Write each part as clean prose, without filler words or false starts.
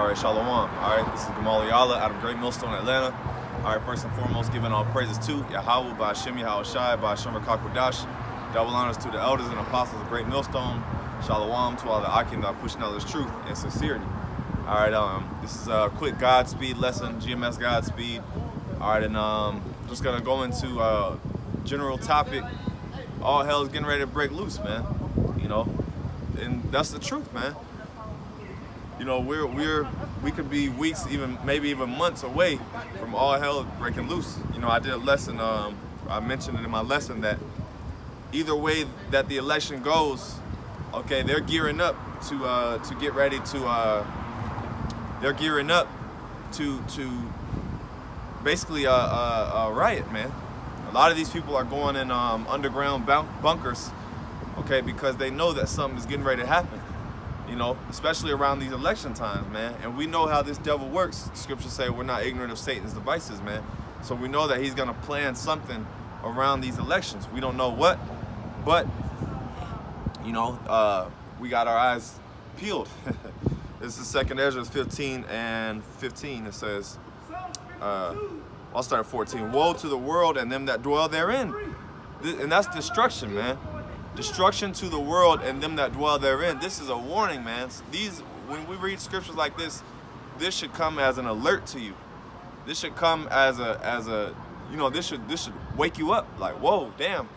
All right, Shalom. All right, this is YAHAWAH out of Great Millstone, Atlanta. All right, first and foremost, giving all praises to YAHAWAH, BAHASHAM, YAHAWASHI, BAHASHAM, double honors to the elders and apostles of Great Millstone. Shalom to all the Akim that are pushing out this truth and sincerity. All right, this is a quick Godspeed lesson, GMS Godspeed. All right, and just gonna go into a general topic. All hell is getting ready to break loose, man. You know, and that's the truth, man. You know, we could be weeks, even maybe even months away from all hell breaking loose. You know, I did a lesson. I mentioned it in my lesson that either way that the election goes, okay, they're gearing up to get ready to. They're gearing up to basically a riot, man. A lot of these people are going in underground bunkers, okay, because they know that something is getting ready to happen. You know, especially around these election times, man. And we know how this devil works. Scriptures say we're not ignorant of Satan's devices, man. So we know that he's gonna plan something around these elections. We don't know what, but you know, we got our eyes peeled. This is 2 Ezra 15 and 15. It says, I'll start at 14. Woe to the world and them that dwell therein. And that's destruction, man. Destruction to the world and them that dwell therein. This is a warning, man. When we read scriptures like this should come as an alert to you. This should come as a you know, this should wake you up. Like, whoa, damn.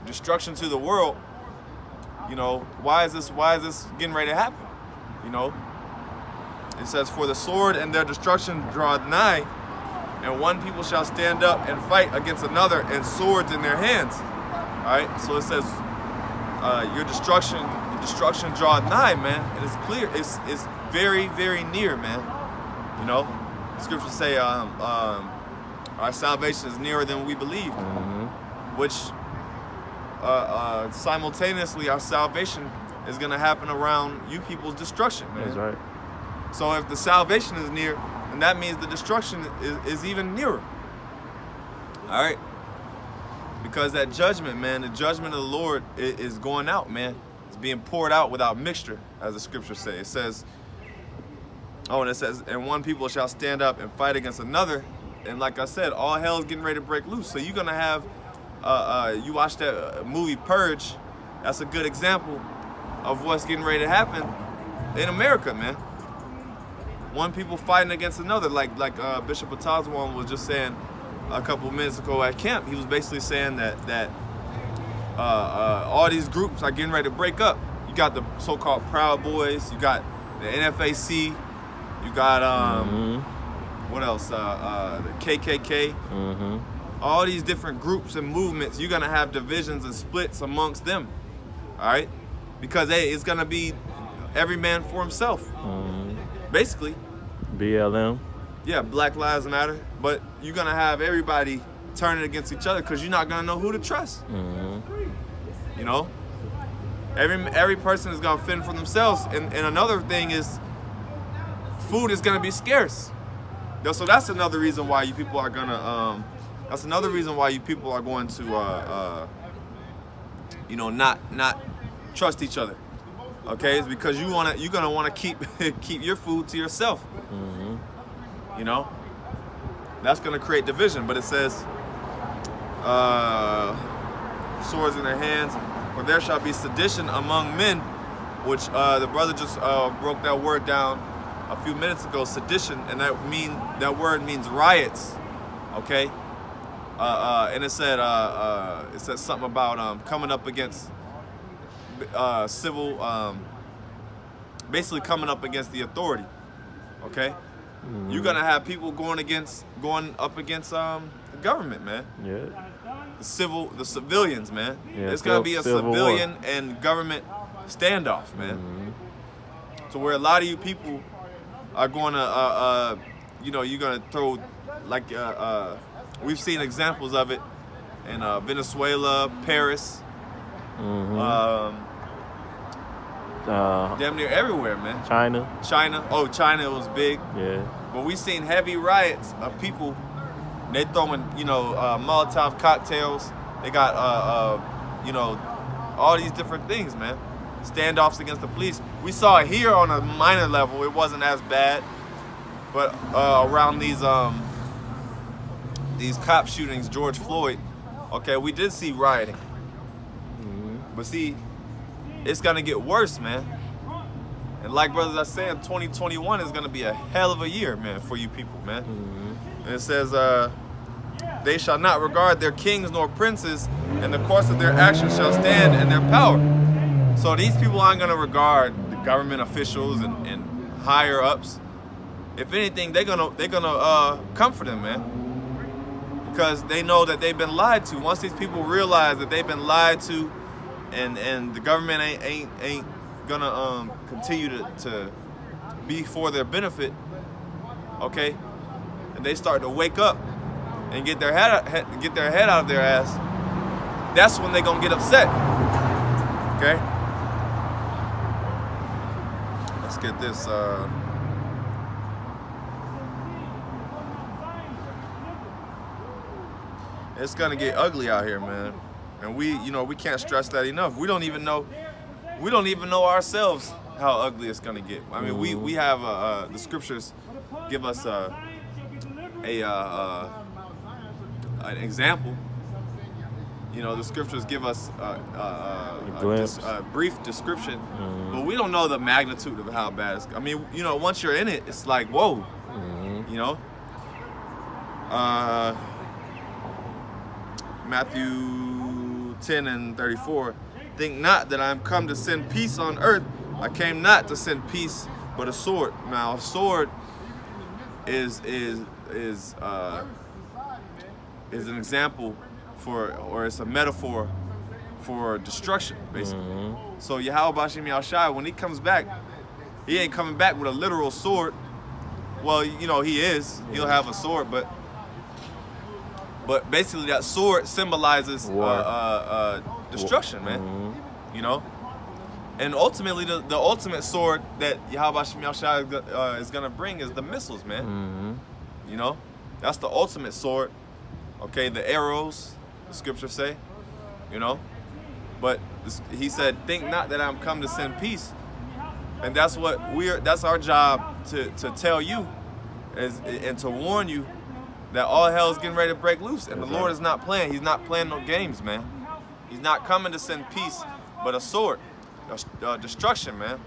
Destruction to the world. You know, why is this getting ready to happen? You know, it says, for the sword and their destruction draweth nigh, and one people shall stand up and fight against another, and swords in their hands. All right, so it says, your destruction draweth nigh, man. It is clear. It's very, very near, man. You know, scriptures say, our salvation is nearer than we believe, which simultaneously our salvation is going to happen around you people's destruction, man. That's right. So if the salvation is near, then that means the destruction is even nearer. All right? Because that judgment, man, the judgment of the Lord is going out, man. It's being poured out without mixture, as the scriptures say. It says, and it says, and one people shall stand up and fight against another. And like I said, all hell is getting ready to break loose. So you're going to have, you watch that movie Purge, that's a good example of what's getting ready to happen in America, man. One people fighting against another, like Bishop Atazwan was just saying a couple of minutes ago at camp. He was basically saying that all these groups are getting ready to break up. You got the so-called Proud Boys, you got the NFAC, you got what else? The KKK. All these different groups and movements. You're gonna have divisions and splits amongst them. All right. Because, hey, it's going to be every man for himself, basically. BLM. Yeah, Black Lives Matter. But you're going to have everybody turning against each other because you're not going to know who to trust. You know? Every person is going to fend for themselves. And another thing is food is going to be scarce. So that's another reason why you people are going to, that's another reason why you people are going to, you know, not trust each other, okay? It's because you're gonna want to keep your food to yourself. You know, that's gonna create division. But it says, swords in their hands, for there shall be sedition among men, which the brother just broke that word down a few minutes ago. Sedition, and that word means riots, okay? And it said something about coming up against civil, basically coming up against the authority. Okay, you're gonna have people going up against the government, man. Yeah. The civilians, man. Yeah, it's gonna be a civilian and government standoff, man. So where a lot of you people are gonna, you know, you're gonna throw like we've seen examples of it in Venezuela, Paris. Damn near everywhere, man. China. Oh, China was big. Yeah. But we seen heavy riots of people. They throwing, you know, Molotov cocktails. They got, you know, all these different things, man. standoffs against the police. We saw it here on a minor level. It wasn't as bad, but around these cop shootings, George Floyd, okay, we did see rioting. But see, it's gonna get worse, man. And like brothers are saying, 2021 is gonna be a hell of a year, man, for you people, man. And it says, they shall not regard their kings nor princes, and the course of their actions shall stand in their power. So these people aren't gonna regard the government officials and higher ups. If anything, they're gonna comfort them, man, because they know that they've been lied to. Once these people realize that they've been lied to, and the government ain't gonna continue to be for their benefit, okay, and they start to wake up and get their head out of their ass, that's when they're gonna get upset. Okay, let's get this. It's gonna get ugly out here, man, and we can't stress that enough. We don't even know ourselves how ugly it's gonna get. I mean, we have the scriptures give us an example. You know, the scriptures give us a brief description, but we don't know the magnitude of how bad it's. I mean, you know, once you're in it, it's like, whoa. You know. Matthew 10:34. Think not that I am come to send peace on earth. I came not to send peace, but a sword. Now, a sword is an example for, or it's a metaphor for destruction, basically. So YAHAWASHI, when he comes back, he ain't coming back with a literal sword. Well, you know, he'll have a sword, but basically that sword symbolizes destruction, man. You know, and ultimately the ultimate sword that YAHAWASHI is gonna bring is the missiles, man. You know, that's the ultimate sword. Okay, the arrows, the scriptures say, you know. But he said, think not that I'm come to send peace. And that's what that's our job to tell you and to warn you that all hell is getting ready to break loose. And the Lord is not playing. He's not playing no games, man. He's not coming to send peace, but a sword, destruction, man.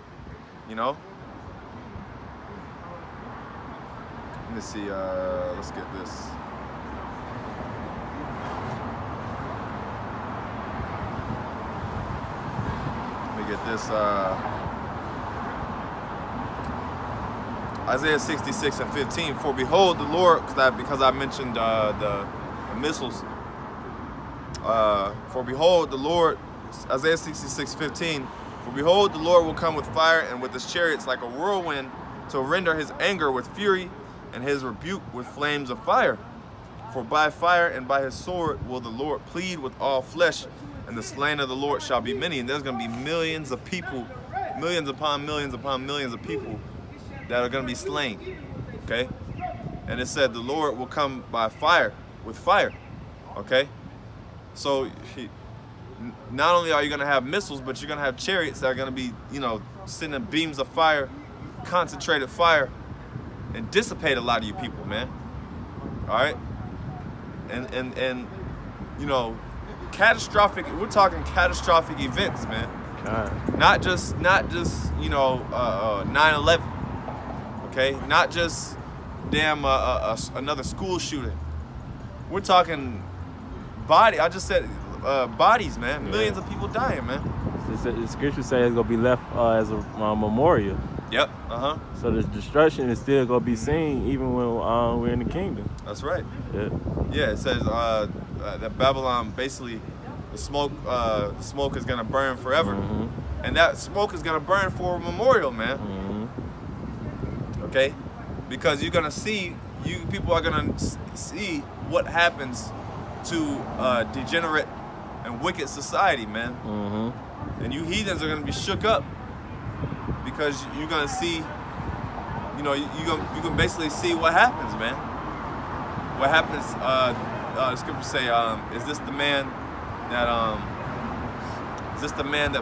You know. Let me see. Let's get this. Get this Isaiah 66:15. For behold, the Lord, because I mentioned the missiles. For behold, the Lord, Isaiah 66:15. For behold, the Lord will come with fire and with his chariots like a whirlwind, to render his anger with fury and his rebuke with flames of fire. For by fire and by his sword will the Lord plead with all flesh, and the slain of the Lord shall be many. And there's going to be millions of people, millions upon millions of people that are going to be slain. Okay? And it said the Lord will come by fire, with fire. Okay? So not only are you going to have missiles, but you're going to have chariots that are going to be, you know, sending beams of fire, concentrated fire, and dissipate a lot of you people, man. All right? And you know, catastrophic, we're talking catastrophic events, man. God. Not just you know 9/11, okay, not just damn another school shooting. We're talking I just said bodies, man. Millions of people dying, man. The scripture says it's gonna be left as a memorial. Yep. So the destruction is still gonna be seen even when we're in the kingdom. That's right. Yeah. Yeah. It says that Babylon, basically, the smoke is gonna burn forever, and that smoke is gonna burn for a memorial, man. Okay, because you're gonna see, people are gonna see what happens to degenerate and wicked society, man. And you heathens are gonna be shook up, because you're gonna see, you know, you can basically see what happens, man. What happens? The scriptures say, is this the man that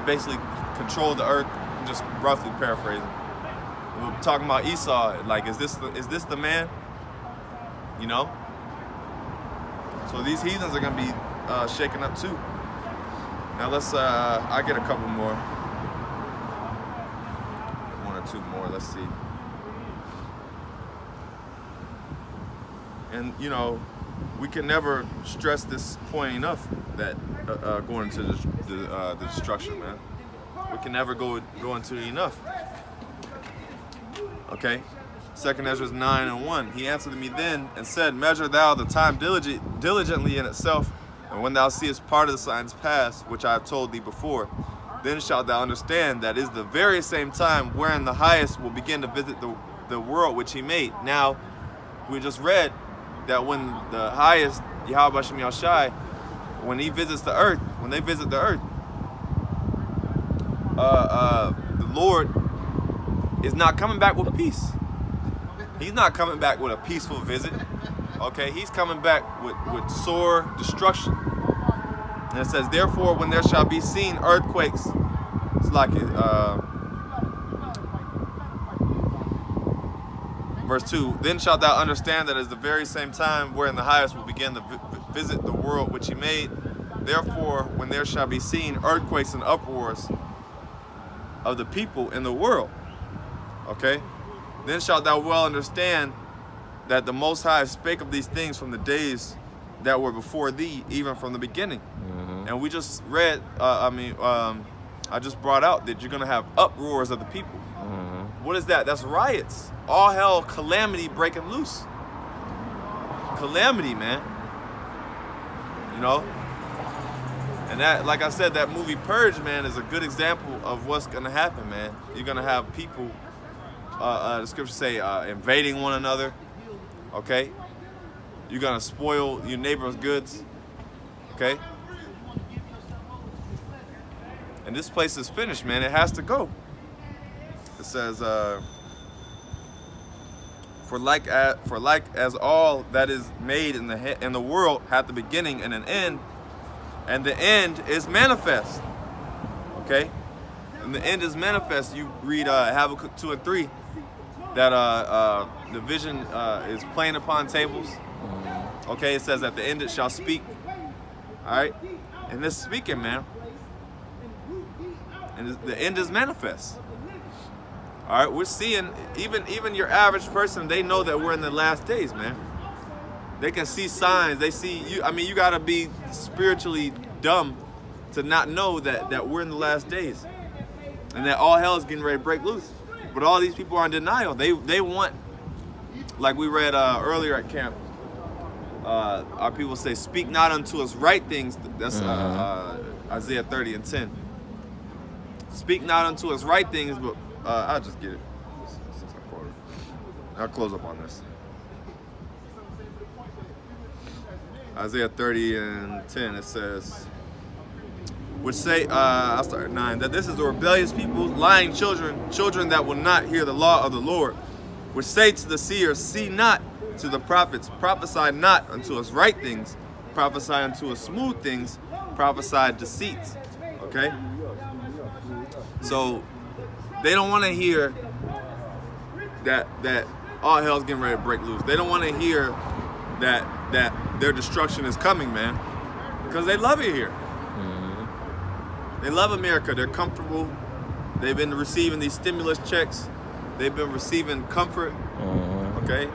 basically control the earth. I'm just roughly paraphrasing. We're talking about Esau. Like, is this the man? You know. So these heathens are gonna be shaken up too. Now let's. I get a couple more. One or two more. Let's see. And you know, we can never stress this point enough that going into the destruction, man. We can never go into it enough. Okay. 2nd Ezra 9:1. He answered me then and said, measure thou the time diligently in itself, and when thou seest part of the signs pass, which I have told thee before, then shalt thou understand that is the very same time wherein the highest will begin to visit the world which he made. Now, we just read that when the highest, YAHAWASHI, when he visits the earth, when they visit the earth, the Lord is not coming back with peace. He's not coming back with a peaceful visit. Okay, he's coming back with sore destruction. And it says, therefore, when there shall be seen earthquakes, it's like verse 2, then shalt thou understand that it is the very same time wherein the highest will begin to visit the world which he made. Therefore, when there shall be seen earthquakes and uproars of the people in the world, okay, then shalt thou well understand that the Most High spake of these things from the days that were before thee, even from the beginning. Mm-hmm. And we just read, I just brought out that you're going to have uproars of the people. Mm-hmm. What is that? That's riots. All hell, calamity breaking loose. Calamity, man. You know? And that, like I said, that movie Purge, man, is a good example of what's going to happen, man. You're going to have people, the scriptures say, invading one another. Okay? You're going to spoil your neighbor's goods. Okay? And this place is finished, man. It has to go. It says, for like as all that is made in the world hath a beginning and an end, and the end is manifest. Okay? And the end is manifest. You read Habakkuk 2 and 3, that the vision is plain upon tables. Okay, it says at the end it shall speak. Alright? And this speaking, man. And the end is manifest. Alright, we're seeing, even your average person, they know that we're in the last days, man. They can see signs. They see you. I mean, you gotta be spiritually dumb to not know that we're in the last days. And that all hell is getting ready to break loose. But all these people are in denial. They want, like we read earlier at camp, our people say, speak not unto us right things. That's Isaiah 30 and 10. Speak not unto us right things, but I'll just get it. I'll close up on this. Isaiah 30 and 10, it says, which say, I'll start at 9, that this is a rebellious people, lying children that will not hear the law of the Lord, which say to the seers, see not, to the prophets, prophesy not unto us right things, prophesy unto us smooth things, prophesy deceits. Okay? So, they don't want to hear that all hell's getting ready to break loose. They don't want to hear that their destruction is coming, man, because they love it here. Mm-hmm. They love America. They're comfortable. They've been receiving these stimulus checks. They've been receiving comfort. Mm-hmm. Okay,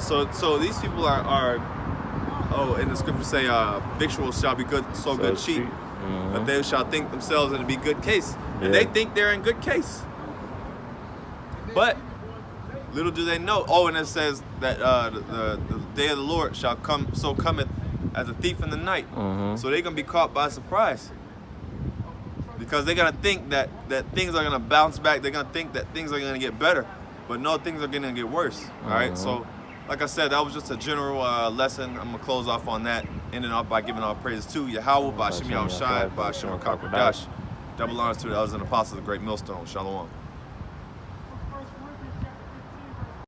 so these people are and the scriptures say, victuals shall be good, so good cheap. Mm-hmm. But they shall think themselves in a be good case. Yeah. And they think they're in good case. But little do they know. Oh, and it says that the day of the Lord shall come, so cometh as a thief in the night. Mm-hmm. So they're going to be caught by surprise. Because they're going to think that things are going to bounce back. They're going to think that things are going to get better. But no, things are going to get worse. Mm-hmm. All right, so like I said, that was just a general lesson. I'm going to close off on that, ending off by giving all praises to YAHAWAH, BAHASHAM, YAHAWASHI, BAHASHAM, Double honors to the elders and apostles of the great millstone. Shalom.